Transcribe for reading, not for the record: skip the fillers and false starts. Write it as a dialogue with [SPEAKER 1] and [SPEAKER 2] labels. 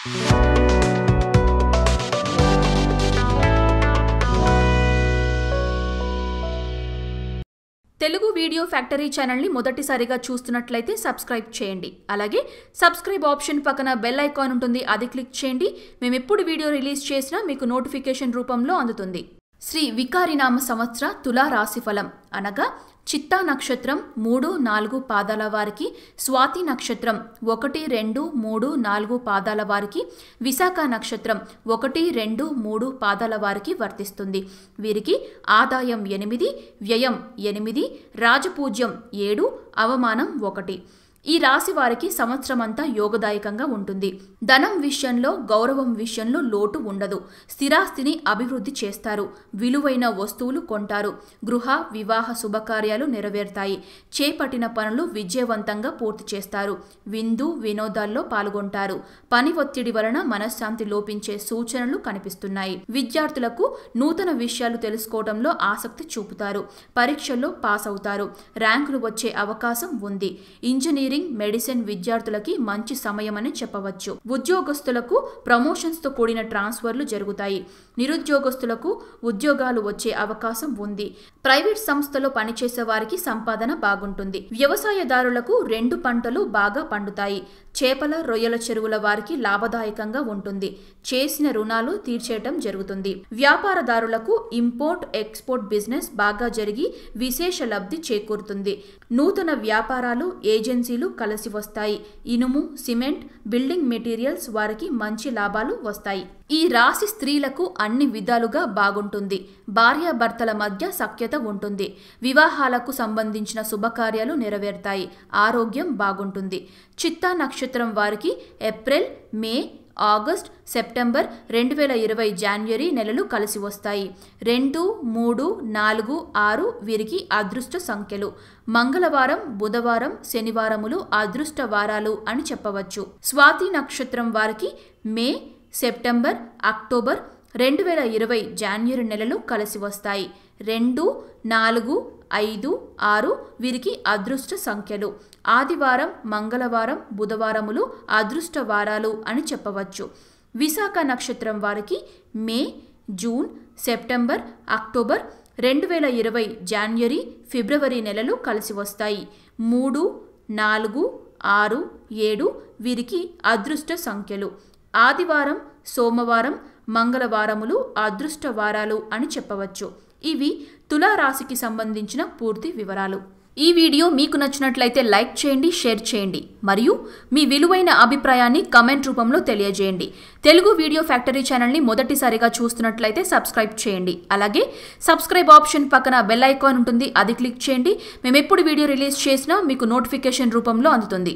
[SPEAKER 1] Telugu video factory ఛానల్ని మొదటిసారిగా చూస్తున్నట్లయితే సబ్స్క్రైబ్ చేయండి. అలాగే సబ్స్క్రైబ్ ఆప్షన్ పక్కన బెల్ ఐకాన్ ఉంటుంది, అది క్లిక్ చేయండి. మేము ఎప్పుడు వీడియో రిలీజ్ చేసినా మీకు నోటిఫికేషన్ రూపంలో అందుతుంది. శ్రీ వికారినామ సంవత్సర తులా రాశిఫలం అనగా చిత్తా నక్షత్రం 3, 4 పాదాల వారికి, స్వాతి నక్షత్రం 1, 2, 3, 4 పాదాల వారికి, విశాఖ నక్షత్రం 1, 2, 3 పాదాల వారికి వర్తిస్తుంది. వీరికి ఆదాయం 8, వ్యయం 8, రాజపూజ్యం 7, అవమానం 1. ఈ రాశి వారికి సంవత్సరమంతా యోగదాయకంగా ఉంటుంది. ధనం విషయంలో, గౌరవం విషయంలో లోటు ఉండదు. స్థిరాస్తిని అభివృద్ధి చేస్తారు. విలువైన వస్తువులు కొంటారు. గృహ, వివాహ శుభకార్యాలు నెరవేరుతాయి. చేపట్టిన పనులు విజయవంతంగా పూర్తి చేస్తారు. విందు వినోదాల్లో పాల్గొంటారు. పని ఒత్తిడి వలన మనశ్శాంతి లోపించే సూచనలు కనిపిస్తున్నాయి. విద్యార్థులకు నూతన విషయాలు తెలుసుకోవడంలో ఆసక్తి చూపుతారు. పరీక్షల్లో పాస్ అవుతారు. ర్యాంకులు వచ్చే అవకాశం ఉంది. ఇంజనీరింగ్, మెడిసిన్ విద్యార్థులకి మంచి సమయమని చెప్పవచ్చు. ఉద్యోగస్తులకు ప్రమోషన్స్ తో కూడిన ట్రాన్స్ఫర్లు జరుగుతాయి. నిరుద్యోగస్తులకు ఉద్యోగాలు వచ్చే అవకాశం ఉంది. ప్రైవేట్ సంస్థలో పనిచేసే వారికి సంపాదన బాగుంటుంది. వ్యవసాయదారులకు 2 పంటలు బాగా పండుతాయి. చేపల, రొయ్యల చెరువుల వారికి లాభదాయకంగా ఉంటుంది. చేసిన రుణాలు తీర్చేయటం జరుగుతుంది. వ్యాపారదారులకు ఇంపోర్ట్ ఎక్స్పోర్ట్ బిజినెస్ బాగా జరిగి విశేష లబ్ధి చేకూరుతుంది. నూతన వ్యాపారాలు, ఏజెన్సీలు కలిసి వస్తాయి. ఇనుము, సిమెంట్, బిల్డింగ్ మెటీరియల్స్ వారికి మంచి లాభాలు వస్తాయి. ఈ రాశి స్త్రీలకు అన్ని విధాలుగా బాగుంటుంది. భార్యాభర్తల మధ్య సఖ్యత ఉంటుంది. వివాహాలకు సంబంధించిన శుభకార్యాలు నెరవేరుతాయి. ఆరోగ్యం బాగుంటుంది. చిత్తా నక్షత్రం వారికి ఏప్రిల్, మే, ఆగస్ట్, సెప్టెంబర్ 2020 జాన్వరి నెలలు కలిసి వస్తాయి. 2, 3, 4, 6 వీరికి అదృష్ట సంఖ్యలు. మంగళవారం, బుధవారం, శనివారములు అదృష్ట వారాలు అని చెప్పవచ్చు. స్వాతి నక్షత్రం వారికి మే, సెప్టెంబర్, అక్టోబర్ 2020 జాన్వరి నెలలు కలిసి వస్తాయి. 2, 4, 5, 6 వీరికి అదృష్ట సంఖ్యలు. ఆదివారం, మంగళవారం, బుధవారములు అదృష్ట వారాలు అని చెప్పవచ్చు. విశాఖ నక్షత్రం వారికి మే, జూన్, సెప్టెంబర్, అక్టోబర్ 2020 జాన్వరి, ఫిబ్రవరి నెలలు కలిసి వస్తాయి. 3, 4, 6, 7 వీరికి అదృష్ట సంఖ్యలు. ఆదివారం, సోమవారం, మంగళవారములు అదృష్ట వారాలు అని చెప్పవచ్చు. ఇవి తులారాశికి సంబంధించిన పూర్తి వివరాలు. ఈ వీడియో మీకు నచ్చినట్లయితే లైక్ చేయండి, షేర్ చేయండి మరియు మీ విలువైన అభిప్రాయాన్ని కామెంట్ రూపంలో తెలియజేయండి. తెలుగు వీడియో ఫ్యాక్టరీ ఛానల్ని మొదటిసారిగా చూస్తున్నట్లయితే సబ్స్క్రైబ్ చేయండి. అలాగే సబ్స్క్రైబ్ ఆప్షన్ పక్కన బెల్ ఐకాన్ ఉంటుంది, అది క్లిక్ చేయండి. మేము ఎప్పుడు వీడియో రిలీజ్ చేసినా మీకు నోటిఫికేషన్ రూపంలో అందుతుంది.